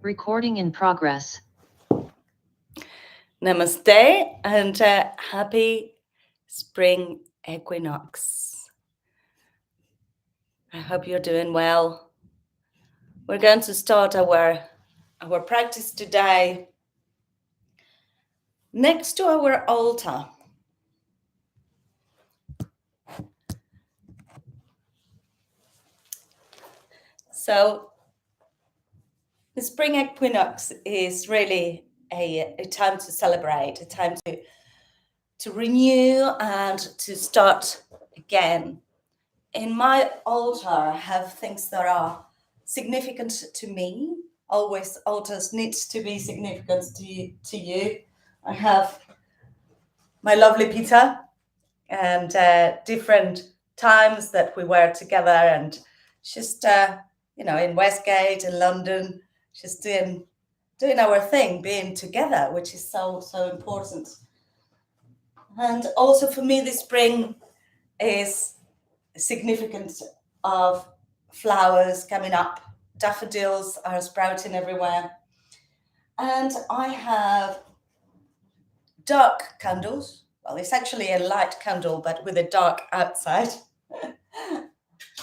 Recording in progress. Namaste and happy Spring Equinox. I hope you're doing well. We're going to start our practice today next to our altar. So the Spring Equinox is really a time to celebrate, a time to renew and to start again. In my altar, I have things that are significant to me. Always altars need to be significant to you. I have my lovely Peter and different times that we were together, and just in Westgate in London, just doing our thing, being together, which is so important. And also for me, this spring is significant of flowers coming up. Daffodils are sprouting everywhere. And I have dark candles. Well, it's actually a light candle, but with a dark outside.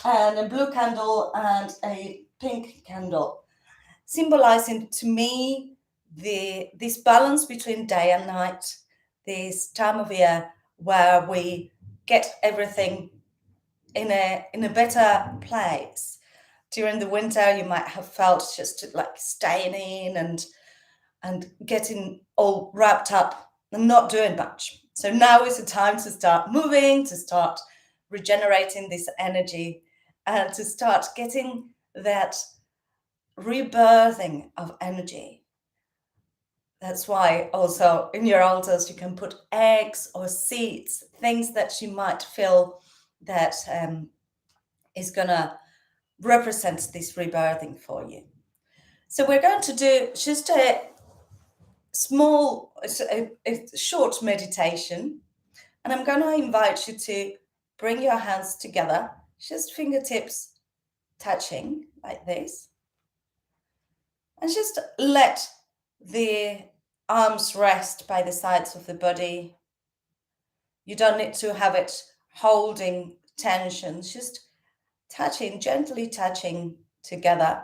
And a blue candle and a pink candle, symbolizing to me this balance between day and night, this time of year where we get everything in a better place. During the winter, you might have felt just like staying in and getting all wrapped up and not doing much. So now is the time to start moving, to start regenerating this energy, and to start getting that rebirthing of energy. That's why also in your altars you can put eggs or seeds, things that you might feel that is gonna represent this rebirthing for you. So we're going to do just a short meditation, and I'm going to invite you to bring your hands together, just fingertips touching like this, and just let the arms rest by the sides of the body. You don't need to have it holding tension, just touching, gently touching together.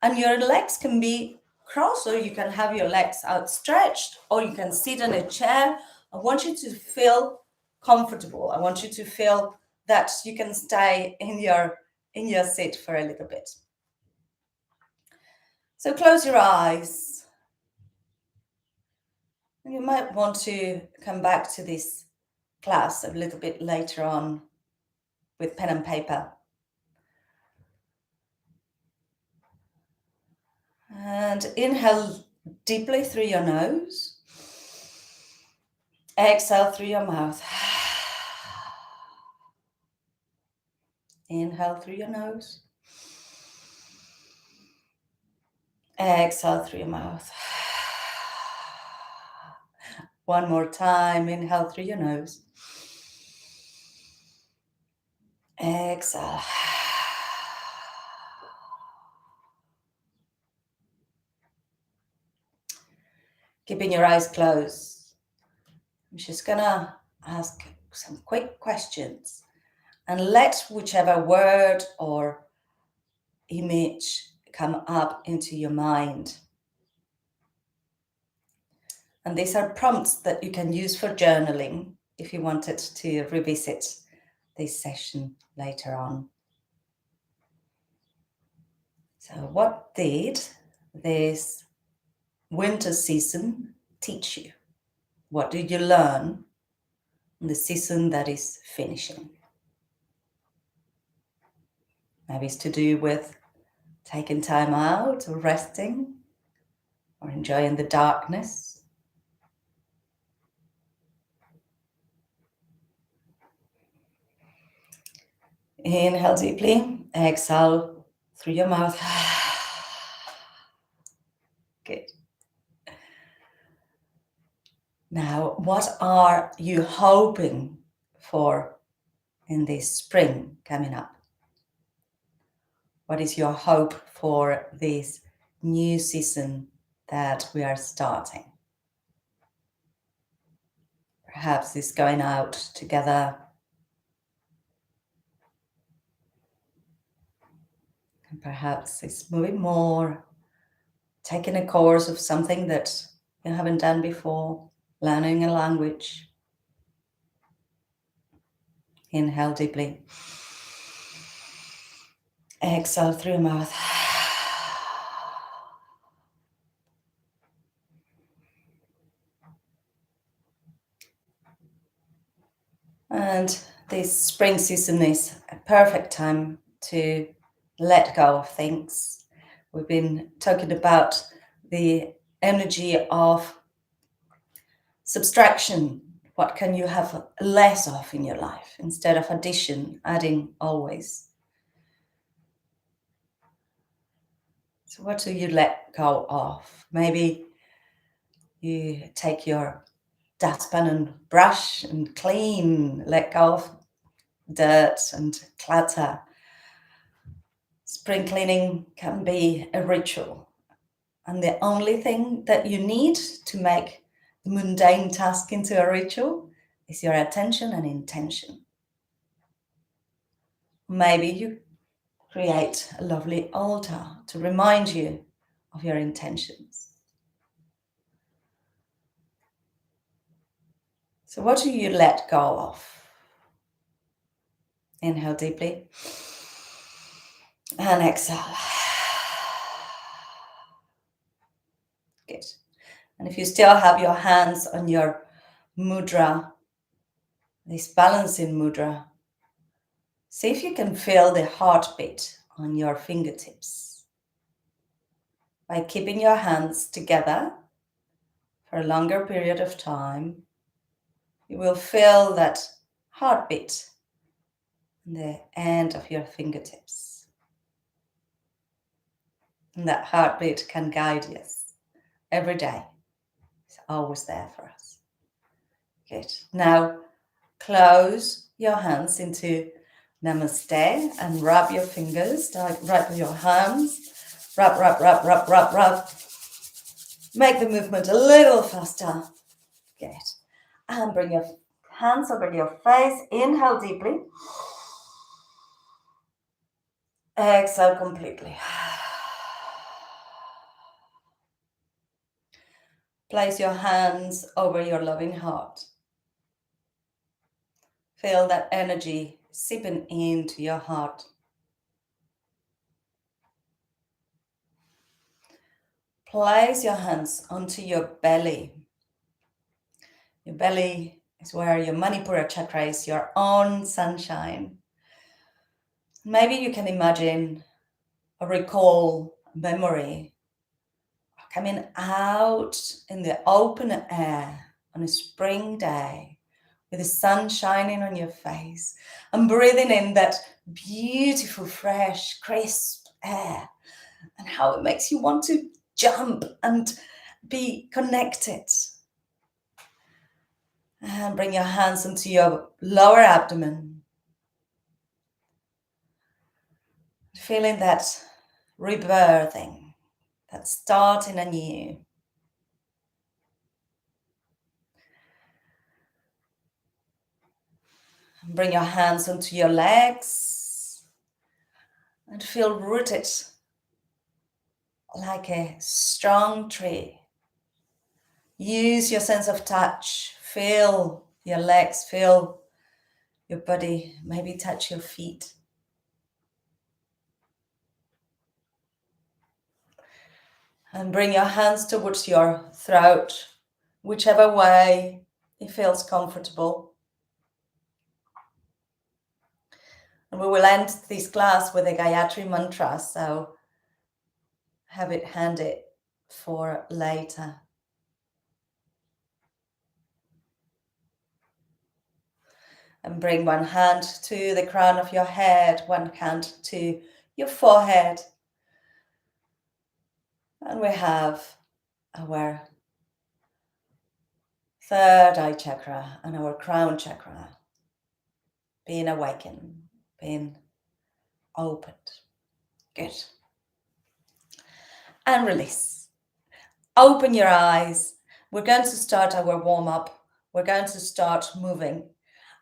And your legs can be crossed, or you can have your legs outstretched, or you can sit in a chair. I want you to feel comfortable. I want you to feel that you can stay in your seat for a little bit. So close your eyes. And you might want to come back to this class a little bit later on with pen and paper. And inhale deeply through your nose. Exhale through your mouth. Inhale through your nose. Exhale through your mouth. One more time. Inhale through your nose. Exhale. Keeping your eyes closed. I'm just gonna ask some quick questions and let whichever word or image come up into your mind. And these are prompts that you can use for journaling if you wanted to revisit this session later on. So what did this winter season teach you? What did you learn in the season that is finishing? Maybe it's to do with taking time out or resting or enjoying the darkness. Inhale deeply, exhale through your mouth. Good. Now, what are you hoping for in this spring coming up? What is your hope for this new season that we are starting. Perhaps it's going out together. And perhaps it's moving more, taking a course of something that you haven't done before, learning a language. Inhale deeply. Exhale through your mouth. And this spring season is a perfect time to let go of things. We've been talking about the energy of subtraction. What can you have less of in your life instead of addition, adding always? So what do you let go of? Maybe you take your dustpan and brush and clean, let go of dirt and clutter. Spring cleaning can be a ritual. And the only thing that you need to make the mundane task into a ritual is your attention and intention. Maybe you create a lovely altar to remind you of your intentions. So what do you let go of? Inhale deeply and exhale. Good. And if you still have your hands on your mudra, this balancing mudra, see if you can feel the heartbeat on your fingertips. By keeping your hands together for a longer period of time, you will feel that heartbeat on the end of your fingertips. And that heartbeat can guide us every day. It's always there for us. Good. Now, close your hands into Namaste and rub your fingers, rub your hands, rub. Make the movement a little faster. Good. And bring your hands over your face. Inhale deeply. Exhale completely. Place your hands over your loving heart. Feel that energy seeping into your heart. Place your hands onto your belly. Your belly is where your Manipura chakra is, your own sunshine. Maybe you can imagine or recall a memory coming out in the open air on a spring day with the sun shining on your face and breathing in that beautiful, fresh, crisp air and how it makes you want to jump and be connected. And bring your hands into your lower abdomen. Feeling that rebirthing, that starting anew. Bring your hands onto your legs and feel rooted like a strong tree. Use your sense of touch. Feel your legs, feel your body, maybe touch your feet. And bring your hands towards your throat, whichever way it feels comfortable. And we will end this class with a Gayatri mantra, so have it handy for later. And bring one hand to the crown of your head, one hand to your forehead. And we have our third eye chakra and our crown chakra being awakened, being opened. Good. and release. Open your eyes. We're going to start our warm-up. We're going to start moving.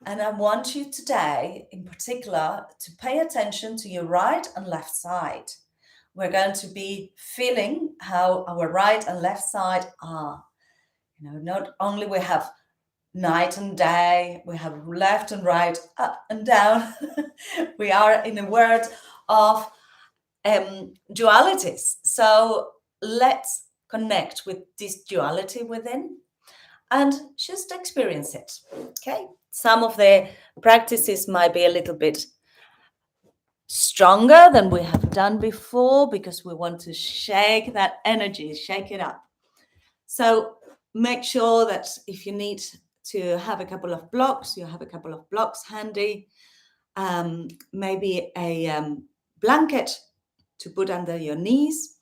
And I want you today, in particular, to pay attention to your right and left side. We're going to be feeling how our right and left side are. Not only we have night and day, we have left and right, up and down. We are in a world of dualities. So let's connect with this duality within and just experience it. Okay. Some of the practices might be a little bit stronger than we have done before because we want to shake that energy, shake it up. So make sure that if you need to have a couple of blocks, you have a couple of blocks handy. Maybe a blanket to put under your knees,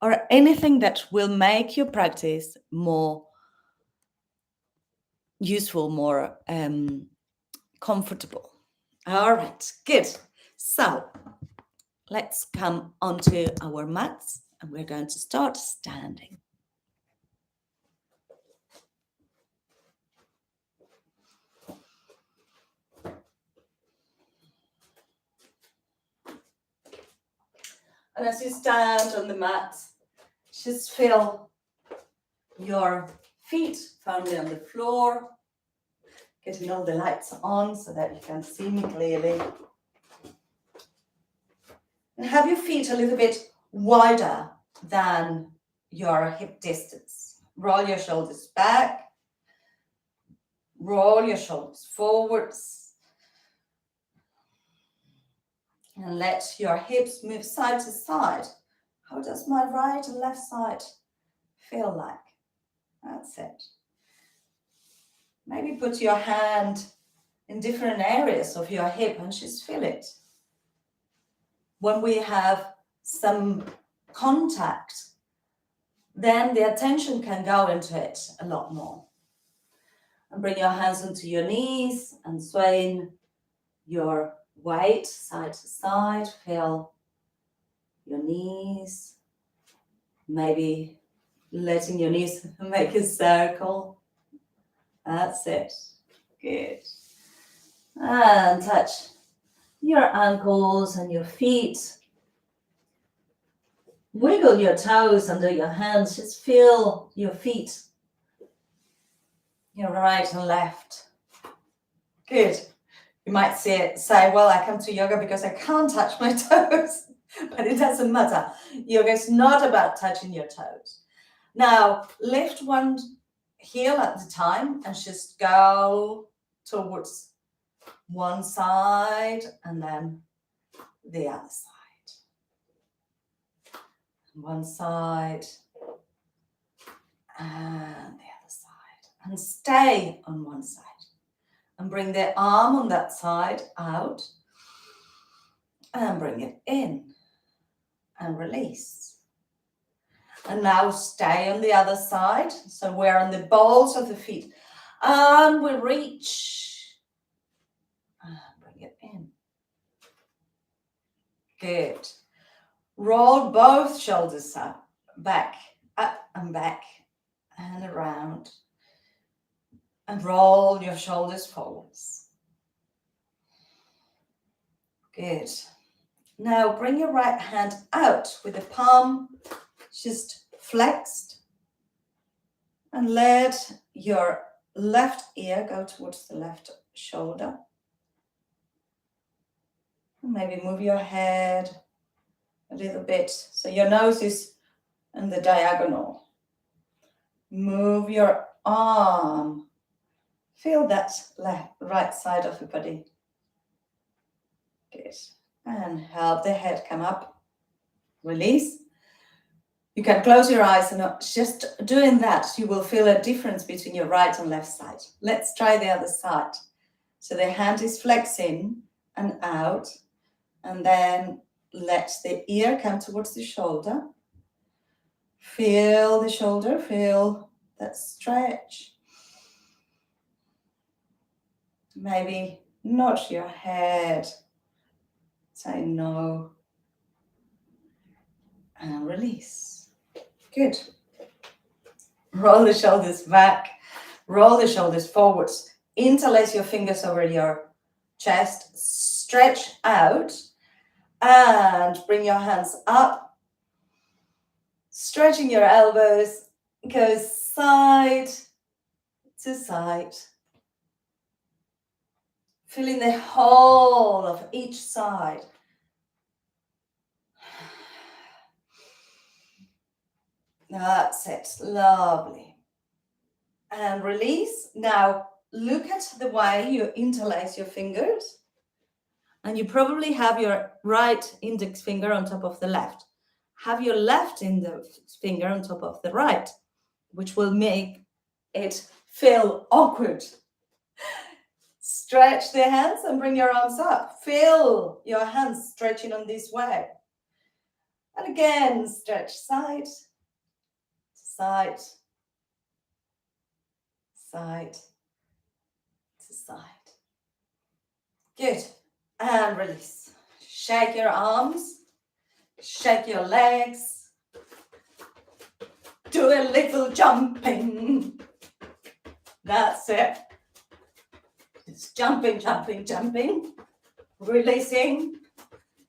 or anything that will make your practice more useful, more comfortable. All right, good. So let's come onto our mats and we're going to start standing. And as you stand on the mat, just feel your feet firmly on the floor, getting all the lights on so that you can see me clearly. And have your feet a little bit wider than your hip distance. Roll your shoulders back, roll your shoulders forwards, and let your hips move side to side. How does my right and left side feel like? That's it. Maybe put your hand in different areas of your hip and just feel it. When we have some contact, then the attention can go into it a lot more. And bring your hands onto your knees and swaying your weight side to side. Feel your knees, maybe letting your knees make a circle. That's it. Good. And touch your ankles and your feet. Wiggle your toes under your hands. Just feel your feet, your right and left. Good. You might say, well, I come to yoga because I can't touch my toes, but it doesn't matter. Yoga is not about touching your toes. Now, lift one heel at the time and just go towards one side and then the other side. One side and the other side. And stay on one side. And bring the arm on that side out. And bring it in. And release. And now stay on the other side. So we're on the balls of the feet. And we reach. And bring it in. Good. Roll both shoulders up and back, and around. And roll your shoulders forwards. Good. Now bring your right hand out with the palm just flexed. And let your left ear go towards the left shoulder. And maybe move your head a little bit so your nose is in the diagonal. Move your arm. Feel that right side of the body. Good. And help the head come up. Release. You can close your eyes and just doing that, you will feel a difference between your right and left side. Let's try the other side. So the hand is flexing and out, and then let the ear come towards the shoulder. Feel the shoulder, feel that stretch. Maybe nod your head, say no, and release. Good. Roll the shoulders back. Roll the shoulders forwards. Interlace your fingers over your chest. Stretch out. And bring your hands up. Stretching your elbows. Go side to side. Feeling the whole of each side. That's it. Lovely. And release. Now look at the way you interlace your fingers. And you probably have your right index finger on top of the left. Have your left index finger on top of the right, which will make it feel awkward. Stretch the hands and bring your arms up. Feel your hands stretching on this way. And again, stretch side to side, side to side. Good. And release. Shake your arms. Shake your legs. Do a little jumping. That's it. It's jumping, jumping, jumping. Releasing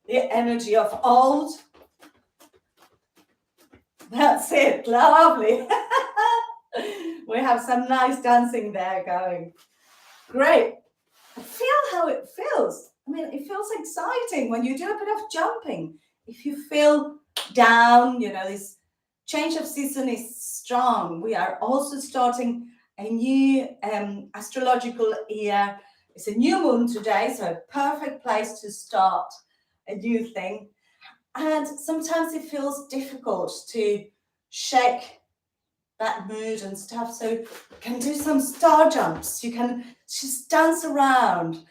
the energy of old. That's it. Lovely. We have some nice dancing there going. Great. Feel how it feels. I mean, it feels exciting when you do a bit of jumping. If you feel down, you know, this change of season is strong. We are also starting a new astrological year. It's a new moon today, so a perfect place to start a new thing. And sometimes it feels difficult to shake that mood and stuff. So you can do some star jumps. You can just dance around.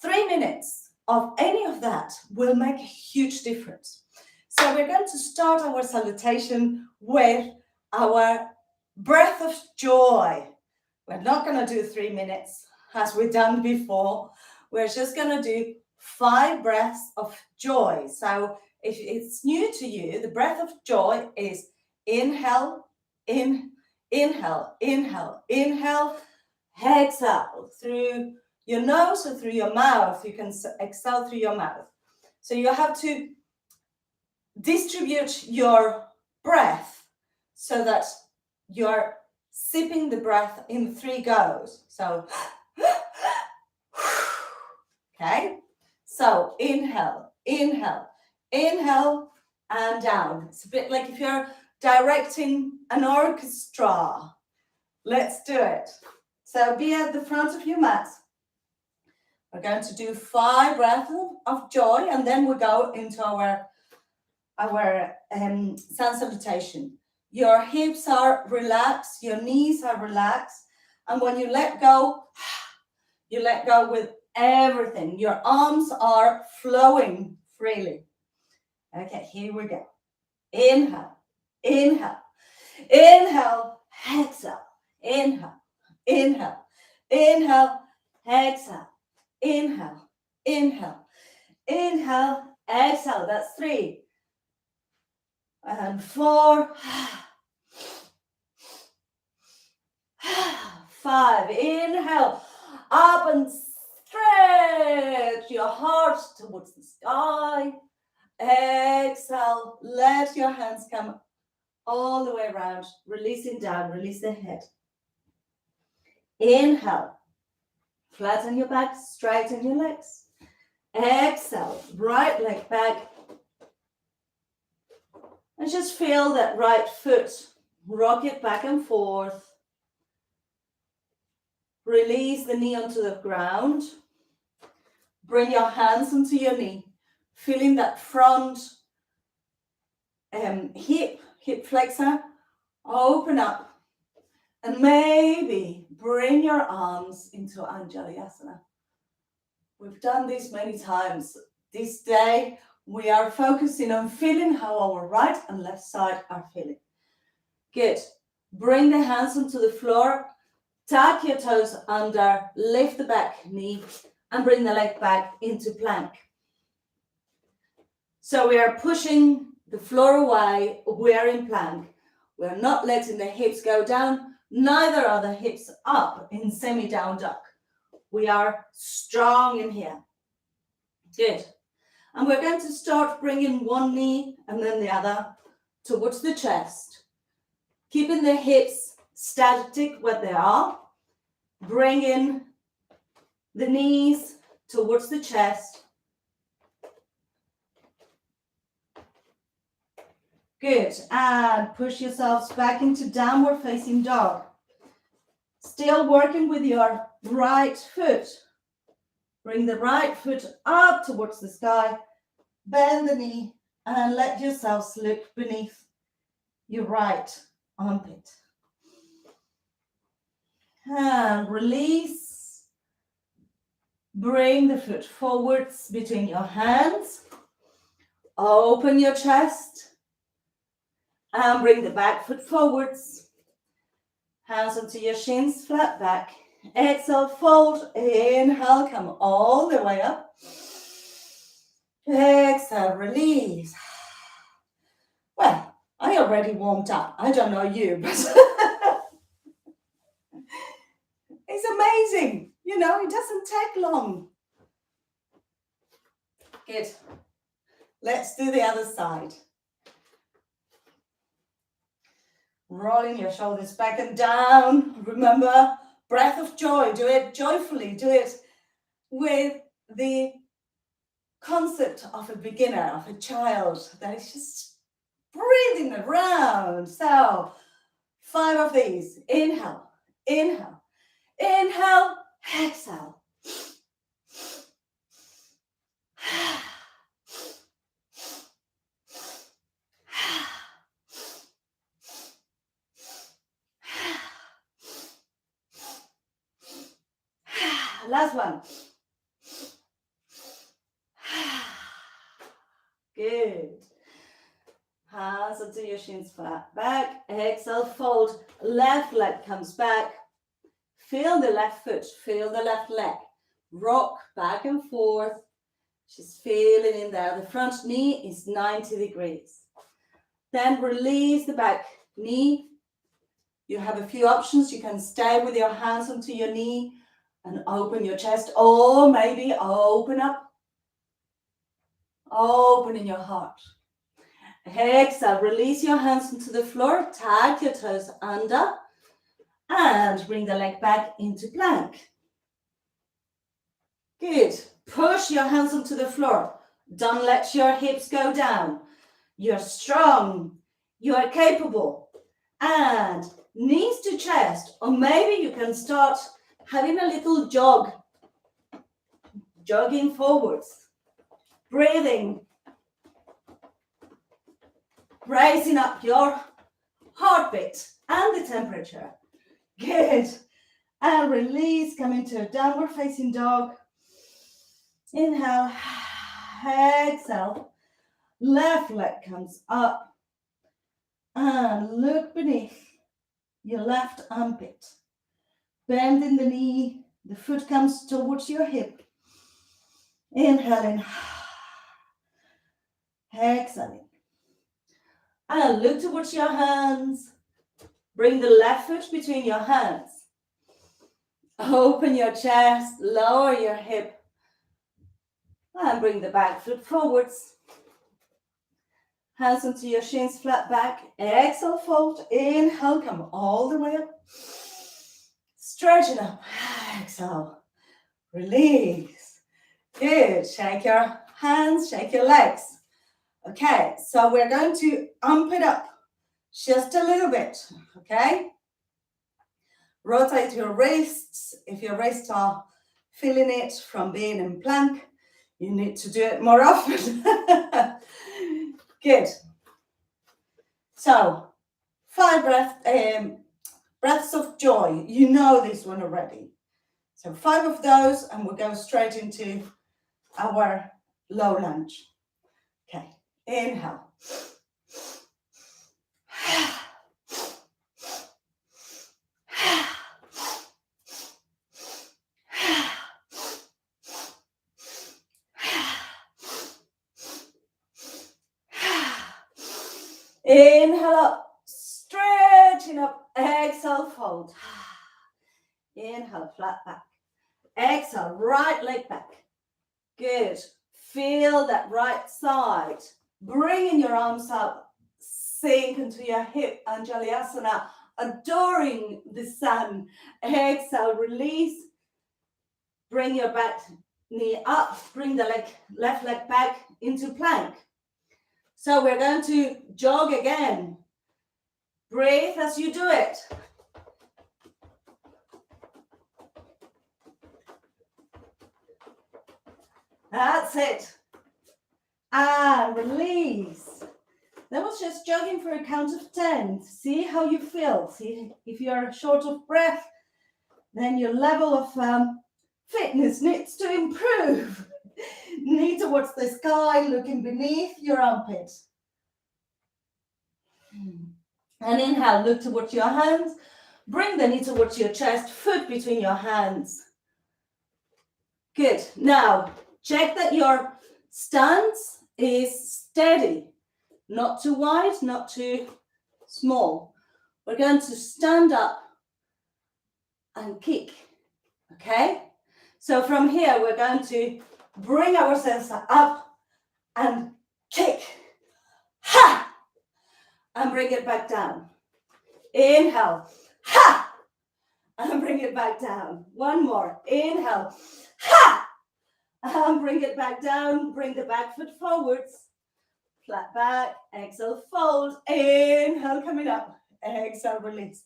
3 minutes of any of that will make a huge difference. So we're going to start our salutation with our breath of joy. We're not going to do 3 minutes as we've done before. We're just going to do 5 breaths of joy. So if it's new to you, the breath of joy is inhale, inhale, inhale, inhale, exhale through your nose or through your mouth. You can exhale through your mouth. So you have to distribute your breath so that you're sipping the breath in 3 goes. So, okay. So inhale, inhale, inhale, and down. It's a bit like if you're directing an orchestra. Let's do it. So be at the front of your mat. We're going to do 5 breaths of joy, and then we go into our sun salutation. Your hips are relaxed, your knees are relaxed, and when you let go with everything. Your arms are flowing freely. Okay, here we go. Inhale, inhale, inhale, exhale, inhale, inhale, inhale, exhale, inhale, inhale, inhale, exhale. That's 3. And 4. 5. Inhale, up and stretch your heart towards the sky. Exhale, let your hands come all the way around, releasing down, release the head. Inhale, flatten your back, straighten your legs. Exhale, right leg back. And just feel that right foot, rock it back and forth. Release the knee onto the ground. Bring your hands onto your knee. Feeling that front hip flexor, open up. And maybe bring your arms into Anjalayasana. We've done this many times. This day, we are focusing on feeling how our right and left side are feeling. Good. Bring the hands onto the floor. Tuck your toes under, lift the back knee, and bring the leg back into plank. So we are pushing the floor away. We are in plank. We're not letting the hips go down, neither are the hips up in semi-down dog. We are strong in here. Good. And we're going to start bringing one knee and then the other towards the chest. Keeping the hips static where they are. Bringing the knees towards the chest. Good. And push yourselves back into downward facing dog. Still working with your right foot. Bring the right foot up towards the sky. Bend the knee and let yourselves look beneath your right armpit. And release. Bring the foot forwards between your hands. Open your chest. And bring the back foot forwards. Hands onto your shins, flat back. Exhale, fold. Inhale, come all the way up. Exhale, release. Well, I already warmed up. I don't know you, but it's amazing. You know, it doesn't take long. Good. Let's do the other side. Rolling your shoulders back and down. Remember, breath of joy. Do it joyfully. Do it with the concept of a beginner, of a child that is just breathing around. So 5 of these. Inhale, inhale, inhale, exhale. Last one. Good. Hands onto your shins, flat back. Exhale, fold. Left leg comes back. Feel the left foot. Feel the left leg. Rock back and forth. Just feeling in there. The front knee is 90 degrees. Then release the back knee. You have a few options. You can stay with your hands onto your knee and open your chest, or maybe open up. Open in your heart. Exhale, release your hands into the floor, tag your toes under, and bring the leg back into plank. Good. Push your hands onto the floor. Don't let your hips go down. You're strong. You are capable. And knees to chest, or maybe you can start having a little jog. Jogging forwards. Breathing. Raising up your heartbeat and the temperature. Good. And release. Come into a downward facing dog. Inhale. Exhale. Left leg comes up. And look beneath your left armpit. Bending the knee. The foot comes towards your hip. Inhaling. Exhaling. And look towards your hands. Bring the left foot between your hands. Open your chest. Lower your hip. And bring the back foot forwards. Hands onto your shins, flat back. Exhale, fold. Inhale, come all the way up. Stretching up. Exhale. Release. Good. Shake your hands, shake your legs. Okay, so we're going to ump it up just a little bit, okay? Rotate your wrists. If your wrists are feeling it from being in plank, you need to do it more often. Good. So, 5 breaths of joy. You know this one already. So 5 of those, and we'll go straight into our low lunge. Okay, inhale. Inhale up, stretch. stretching up, exhale, fold. Inhale, flat back. Exhale, right leg back. Good. Feel that right side. Bringing your arms up, sink into your hip, Anjaliasana, adoring the sun. Exhale, release. Bring your back knee up, bring the left leg back into plank. So we're going to jog again. Breathe as you do it. That's it. And release. That was just jogging for a count of 10. See how you feel. See if you're short of breath, then your level of fitness needs to improve. Knee towards the sky, looking beneath your armpit. And inhale, look towards your hands. Bring the knee towards your chest, foot between your hands. Good. Now, check that your stance is steady. Not too wide, not too small. We're going to stand up and kick. Okay? So from here, we're going to bring ourselves up and kick. Ha! And bring it back down. Inhale. Ha! And bring it back down. One more. Inhale. Ha! And bring it back down. Bring the back foot forwards. Flat back. Exhale, fold. Inhale, coming up. Exhale, release.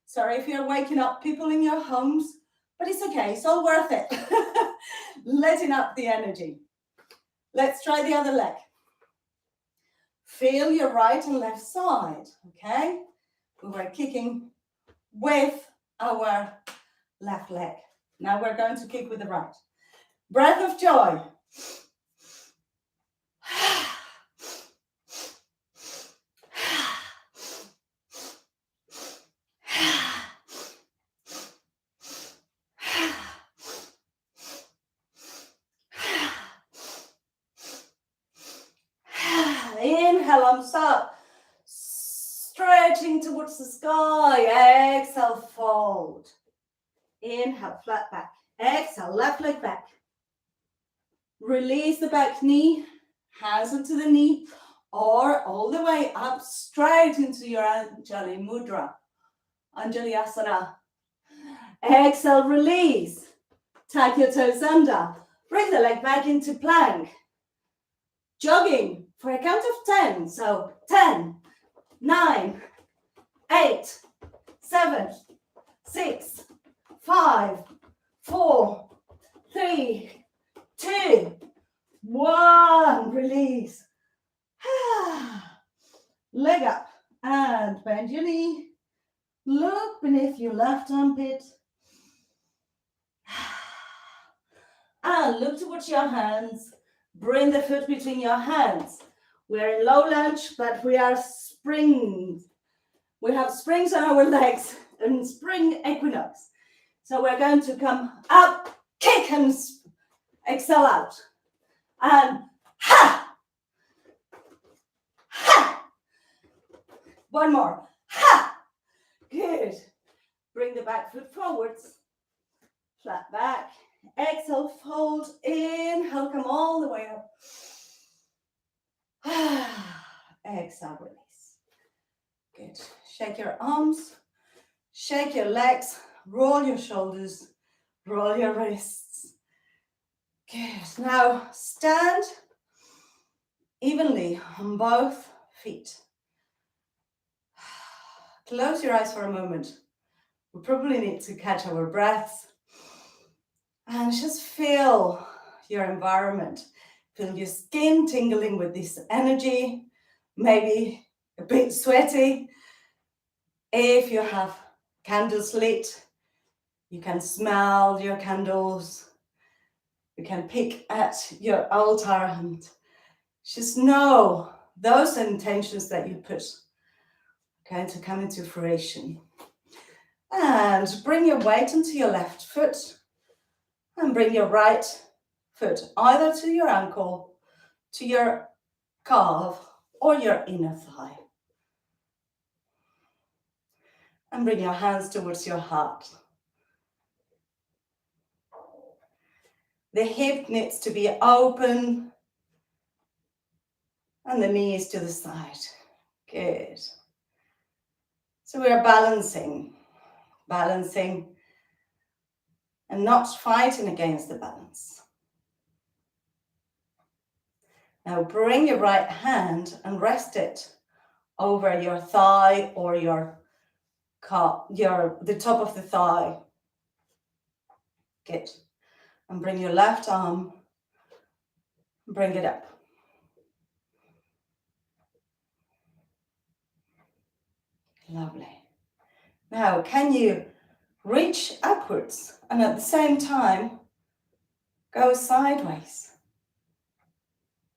Sorry if you're waking up people in your homes, but it's okay. It's all worth it. Letting up the energy. Let's try the other leg. Feel your right and left side, okay? We were kicking with our left leg. Now we're going to kick with the right. Breath of joy. Inhale, arms up. Stretching towards the sky. Exhale, fold. Inhale, flat back. Exhale, left leg back. Release the back knee, hands into the knee, or all the way up straight into your Anjali Mudra, Anjali Asana. Exhale, release. Tuck your toes under. Bring the leg back into plank. Jogging for a count of 10. So 10, 9, 8, 7, 6, 5, 4, 3, 2, 1. Release. Leg up and bend your knee. Look beneath your left armpit. And look towards your hands. Bring the foot between your hands. We're in low lunge, but we are springs. We have springs on our legs in Spring Equinox. So we're going to come up, kick and exhale out. And ha! Ha! One more. Ha! Good. Bring the back foot forwards. Flat back. Exhale, fold. Inhale, come all the way up. Exhale, release. Good. Shake your arms. Shake your legs. Roll your shoulders. Roll your wrists. Good. Now stand evenly on both feet. Close your eyes for a moment. We probably need to catch our breaths. And just feel your environment. Feel your skin tingling with this energy. Maybe a bit sweaty. If you have candles lit, you can smell your candles. You can pick at your altar and just know those intentions that you put are going to come into fruition. And bring your weight onto your left foot and bring your right foot either to your ankle, to your calf, or your inner thigh. And bring your hands towards your heart. The hip needs to be open and the knees to the side. Good. So we're balancing and not fighting against the balance. Now bring your right hand and rest it over your thigh or the top of the thigh. Good. And bring your left arm, bring it up. Lovely. Now, can you reach upwards and at the same time go sideways?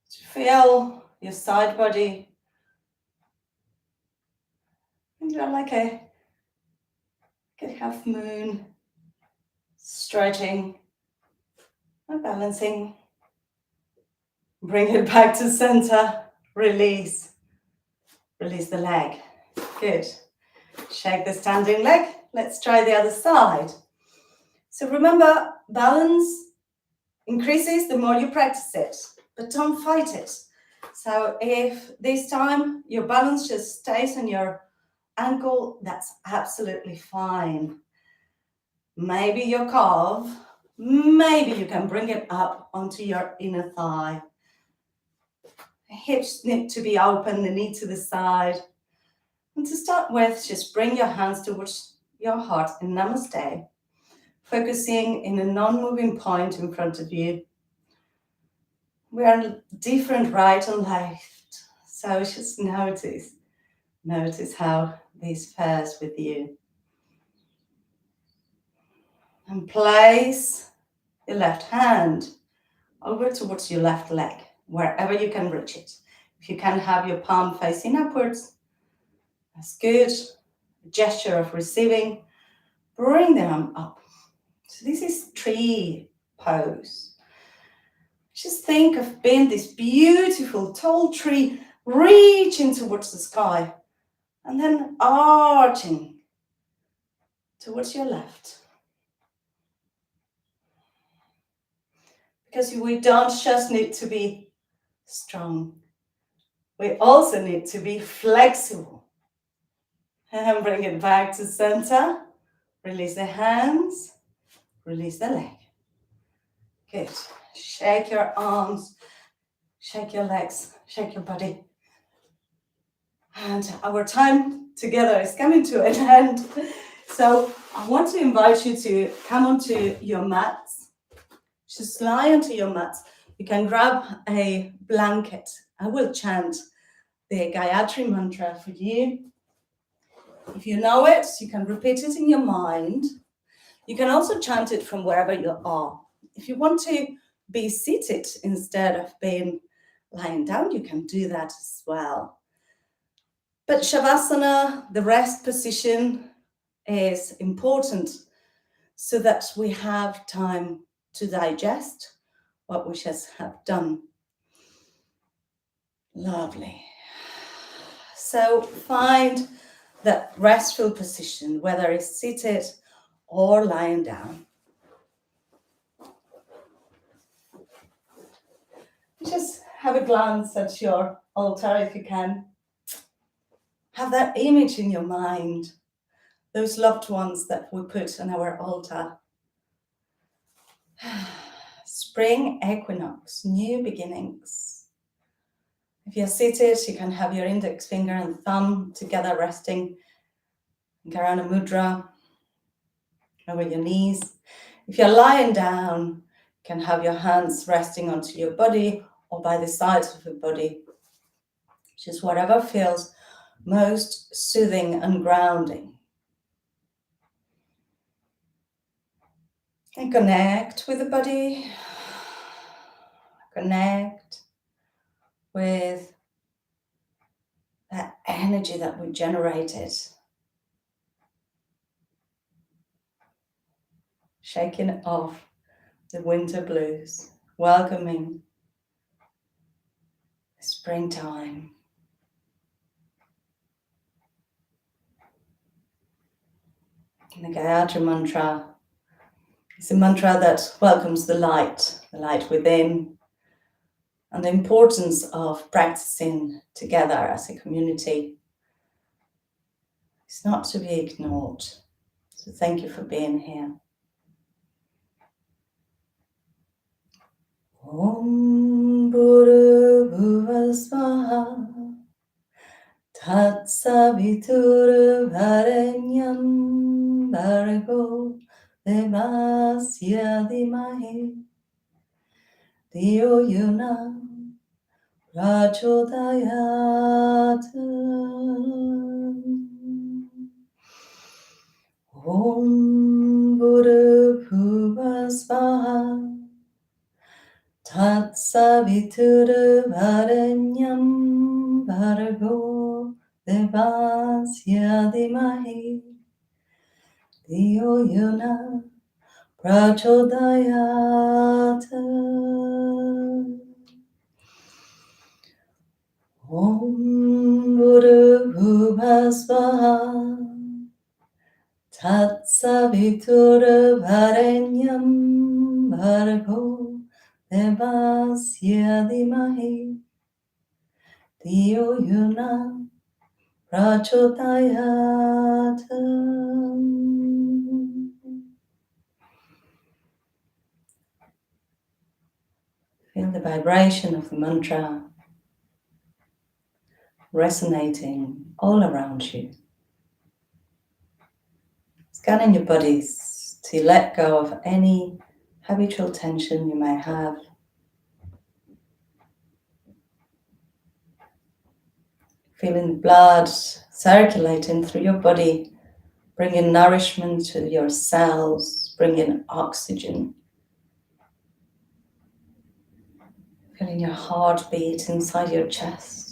Feel your side body. And you're like a half moon, stretching and balancing. Bring it back to center. Release. Release the leg. Good. Shake the standing leg. Let's try the other side. So remember, balance increases the more you practice it, but don't fight it. So if this time your balance just stays on your ankle, that's absolutely fine. Maybe your calf, maybe you can bring it up onto your inner thigh. The hips need to be open, the knee to the side. And to start with, just bring your hands towards your heart in Namaste, focusing in a non-moving point in front of you. We are different right and left, so just notice how this fares with you. And place your left hand over towards your left leg, wherever you can reach it. If you can have your palm facing upwards, that's good. A gesture of receiving. Bring the arm up. So this is tree pose. Just think of being this beautiful tall tree reaching towards the sky and then arching towards your left. Because we don't just need to be strong. We also need to be flexible. And bring it back to center. Release the hands. Release the leg. Good. Shake your arms. Shake your legs. Shake your body. And our time together is coming to an end. So I want to invite you to come onto your mats. Just lie onto your mats. You can grab a blanket. I will chant the Gayatri mantra for you. If you know it, you can repeat it in your mind. You can also chant it from wherever you are. If you want to be seated instead of being lying down, you can do that as well. But Shavasana, the rest position, is important so that we have time to digest what we just have done. Lovely. So find that restful position, whether it's seated or lying down. Just have a glance at your altar if you can. Have that image in your mind, those loved ones that we put on our altar. Spring Equinox, new beginnings. If you're seated, you can have your index finger and thumb together resting in Karana Mudra over your knees. If you're lying down, you can have your hands resting onto your body or by the sides of your body. Just whatever feels most soothing and grounding. And connect with the body. Connect with that energy that we generated. Shaking off the winter blues. Welcoming springtime. And the Gayatri mantra is a mantra that welcomes the light within, and the importance of practicing together as a community is not to be ignored. So thank you for being here. Om Bhuru Bhuva Swaha Tat Savitur Varenyam Bhargo Devasya Dhimahi Dhiyo Yuna Prachodayat. Om Bhuru Bhuva Swaha Tat Savitur Varenyam Bhargo Devasya Dhimahi Dhiyo Yuna Prachodayat. Om Bhuru Bhuva Swaha Tat Savitur Varenyam Bhargo Devasya Dhimahi Dhiyo Yuna Prachodayat. Feel the vibration of the mantra resonating all around you. Scanning your bodies to let go of any habitual tension you may have. Feeling the blood circulating through your body, bringing nourishment to your cells, bringing oxygen. Feeling your heartbeat inside your chest.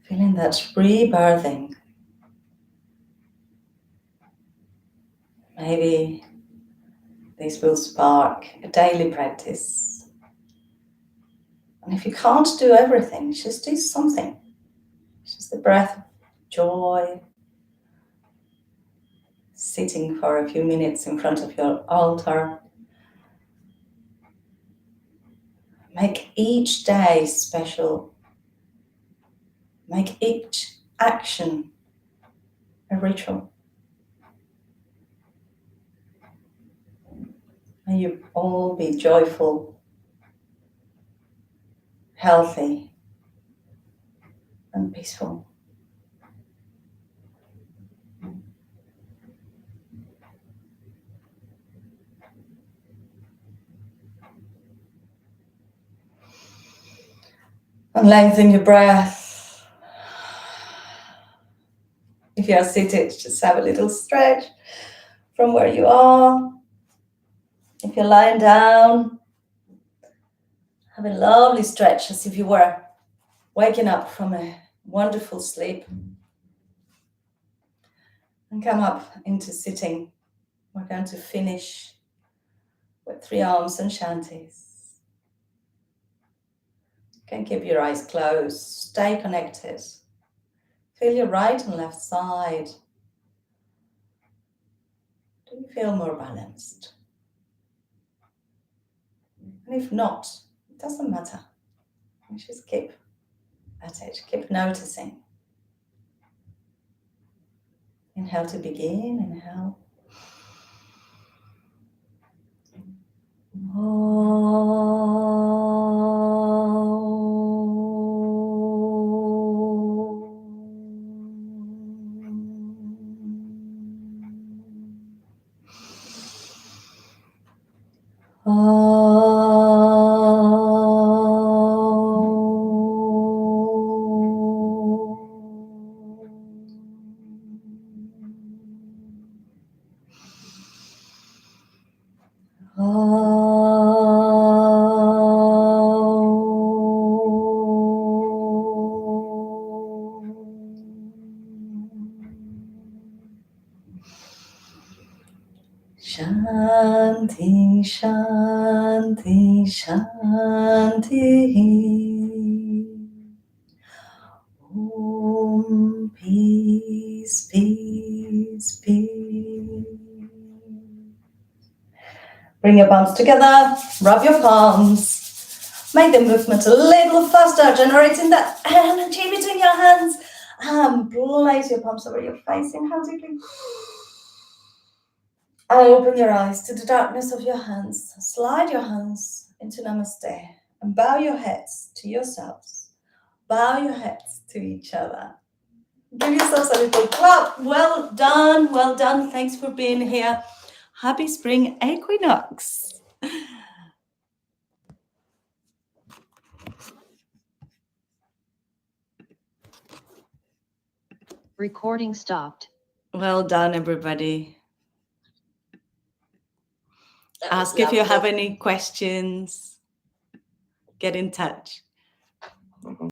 Feeling that rebirthing. Maybe this will spark a daily practice. And if you can't do everything, just do something. Just the breath of joy. Sitting for a few minutes in front of your altar. Make each day special. Make each action a ritual. May you all be joyful, healthy, and peaceful. And lengthen your breath. If you are seated, just have a little stretch from where you are. If you're lying down, have a lovely stretch as if you were waking up from a wonderful sleep. And come up into sitting. We're going to finish with 3 arms and shantis. You can keep your eyes closed, stay connected. Feel your right and left side. Do you feel more balanced? And if not, it doesn't matter. You just keep at it, keep noticing. Inhale to begin, inhale. Shanti, Shanti, Shanti. Bring your palms together, rub your palms, make the movement a little faster, generating that energy between your hands, and place your palms over your face. Inhale deeply. Open your eyes to the darkness of your hands. Slide your hands into Namaste and bow your heads to yourselves. Bow your heads to each other. Give yourselves a little clap. Well done, well done. Thanks for being here. Happy Spring Equinox. Recording stopped. Well done, everybody. Ask if you have any questions. Get in touch.